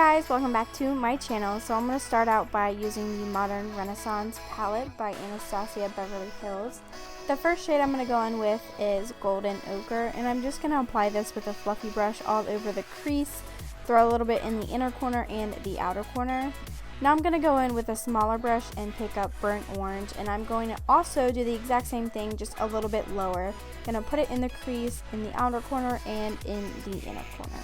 guys, welcome back to my channel. So I'm going to start out by using the Modern Renaissance palette by Anastasia Beverly Hills. The first shade I'm going to go in with is Golden Ochre, and I'm just going to apply this with a fluffy brush all over the crease, throw a little bit in the inner corner and the outer corner. Now I'm going to go in with a smaller brush and pick up Burnt Orange, and I'm going to also do the exact same thing, just a little bit lower. Going to put it in the crease, in the outer corner, and in the inner corner.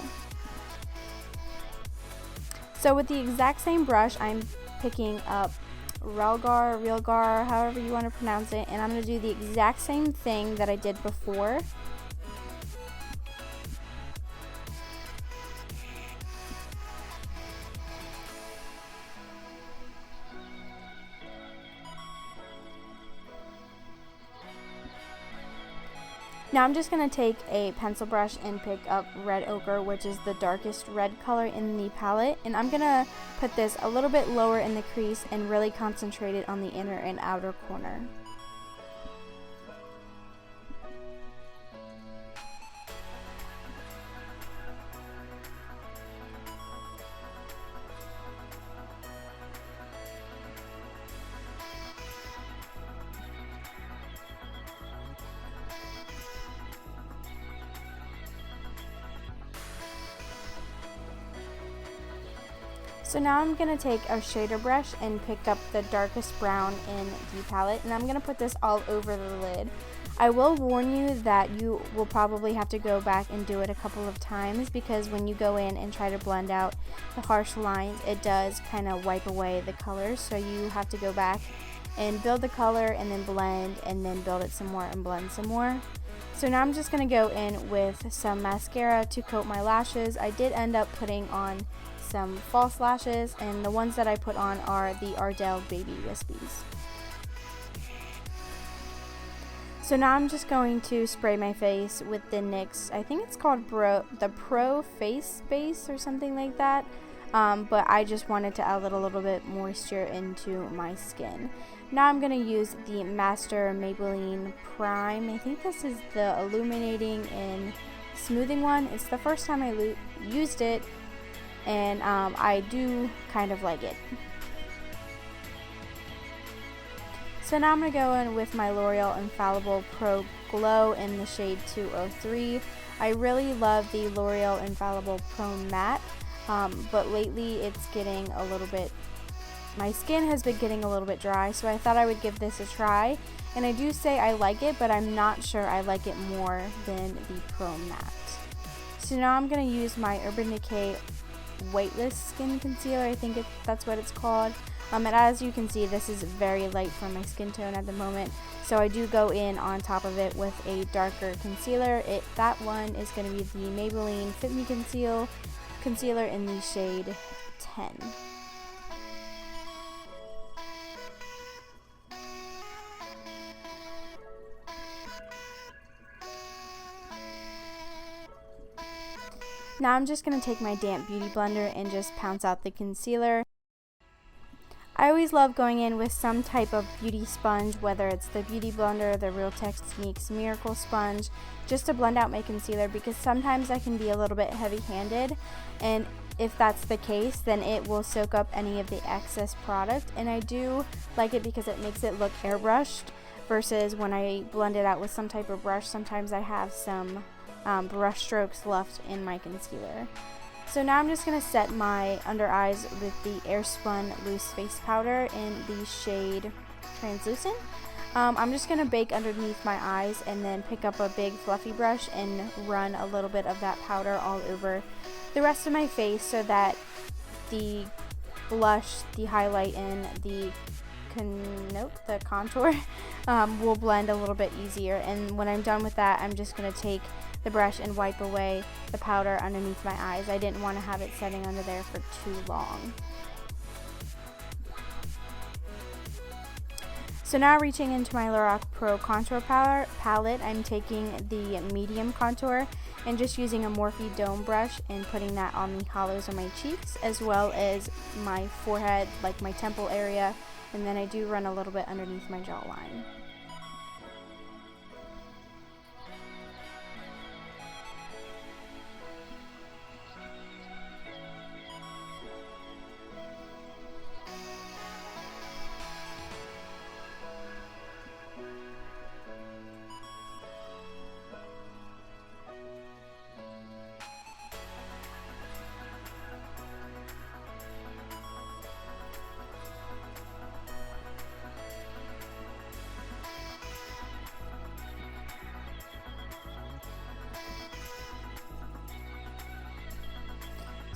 So with the exact same brush, I'm picking up Realgar, however you want to pronounce it, and I'm going to do the exact same thing that I did before. Now I'm just going to take a pencil brush and pick up Red Ochre, which is the darkest red color in the palette, and I'm going to put this a little bit lower in the crease and really concentrate it on the inner and outer corner. So now I'm going to take a shader brush and pick up the darkest brown in the palette, and I'm going to put this all over the lid. I will warn you that you will probably have to go back and do it a couple of times, because when you go in and try to blend out the harsh lines, it does kind of wipe away the colors, so you have to go back and build the color and then blend and then build it some more and blend some more. So now I'm just going to go in with some mascara to coat my lashes. I did end up putting on some false lashes, and the ones that I put on are the Ardell Baby Wispies. So now I'm just going to spray my face with the NYX, I think it's called the Pro Face Base or something like that, but I just wanted to add a little bit moisture into my skin. Now I'm going to use the Master Maybelline Prime. I think this is the illuminating and smoothing one. It's the first time I used it, and I do kind of like it. So now I'm going to go in with my L'Oreal Infallible Pro Glow in the shade 203. I really love the L'Oreal Infallible Pro Matte, but lately it's getting a little bit, my skin has been getting a little bit dry, so I thought I would give this a try. And I do say I like it, but I'm not sure I like it more than the Pro Matte. So now I'm going to use my Urban Decay Weightless Skin Concealer, I think that's what it's called. And as you can see, this is very light for my skin tone at the moment, so I do go in on top of it with a darker concealer. That one is going to be the Maybelline Fit Me Concealer in the shade 10. Now I'm just going to take my damp beauty blender and just pounce out the concealer. I always love going in with some type of beauty sponge, whether it's the Beauty Blender, the Real Techniques Miracle Sponge, just to blend out my concealer, because sometimes I can be a little bit heavy-handed, and if that's the case, then it will soak up any of the excess product, and I do like it because it makes it look airbrushed, versus when I blend it out with some type of brush, sometimes I have some brush strokes left in my concealer. So now I'm just going to set my under eyes with the Airspun Loose Face Powder in the shade Translucent. I'm just going to bake underneath my eyes and then pick up a big fluffy brush and run a little bit of that powder all over the rest of my face, so that the blush, the highlight, and the contour will blend a little bit easier. And when I'm done with that, I'm just going to take the brush and wipe away the powder underneath my eyes. I didn't want to have it setting under there for too long. So now, reaching into my Lorac Pro Contour Palette, I'm taking the medium contour and just using a Morphe Dome brush and putting that on the hollows of my cheeks, as well as my forehead, like my temple area, and then I do run a little bit underneath my jawline.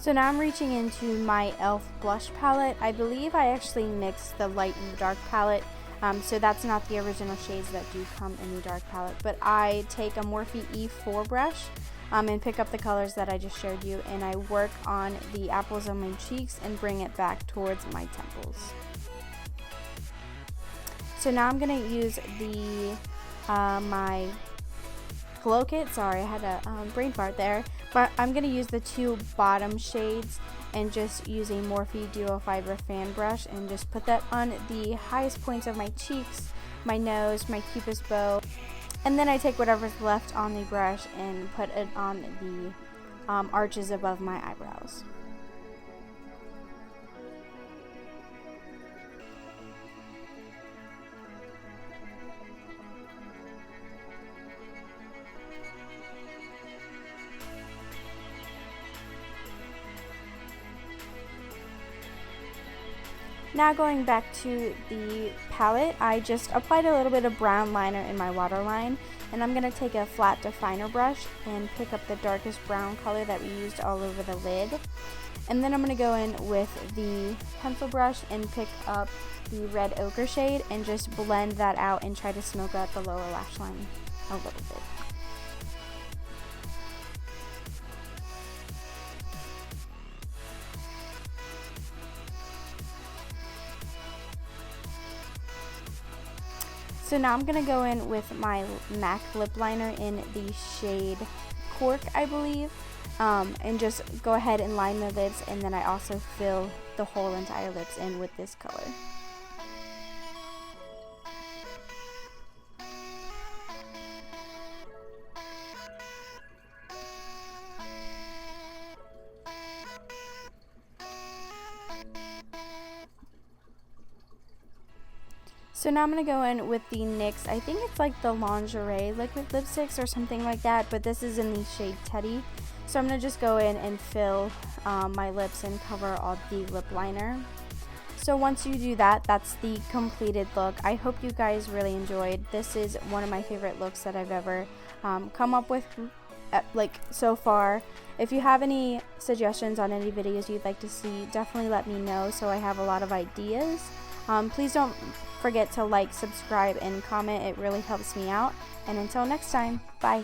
So now I'm reaching into my e.l.f. blush palette. I believe I actually mixed the light and the dark palette, so that's not the original shades that do come in the dark palette. But I take a Morphe E4 brush and pick up the colors that I just showed you, and I work on the apples on my cheeks and bring it back towards my temples. So now I'm going to use the my glow kit. Sorry, I had a brain fart there. But I'm going to use the two bottom shades and just use a Morphe Duo Fiber fan brush and just put that on the highest points of my cheeks, my nose, my cupid's bow. And then I take whatever's left on the brush and put it on the arches above my eyebrows. Now going back to the palette, I just applied a little bit of brown liner in my waterline, and I'm going to take a flat definer brush and pick up the darkest brown color that we used all over the lid. And then I'm going to go in with the pencil brush and pick up the red ochre shade and just blend that out and try to smoke out the lower lash line a little bit. So now I'm going to go in with my MAC lip liner in the shade Cork, I believe, and just go ahead and line the lips, and then I also fill the whole entire lips in with this color. So now I'm going to go in with the NYX, I think it's like the lingerie liquid lipsticks or something like that, but this is in the shade Teddy. So I'm going to just go in and fill my lips and cover all the lip liner. So once you do that, that's the completed look. I hope you guys really enjoyed. This is one of my favorite looks that I've ever come up with so far. If you have any suggestions on any videos you'd like to see, definitely let me know so I have a lot of ideas. Please don't forget to like, subscribe, and comment. It really helps me out. And until next time, bye.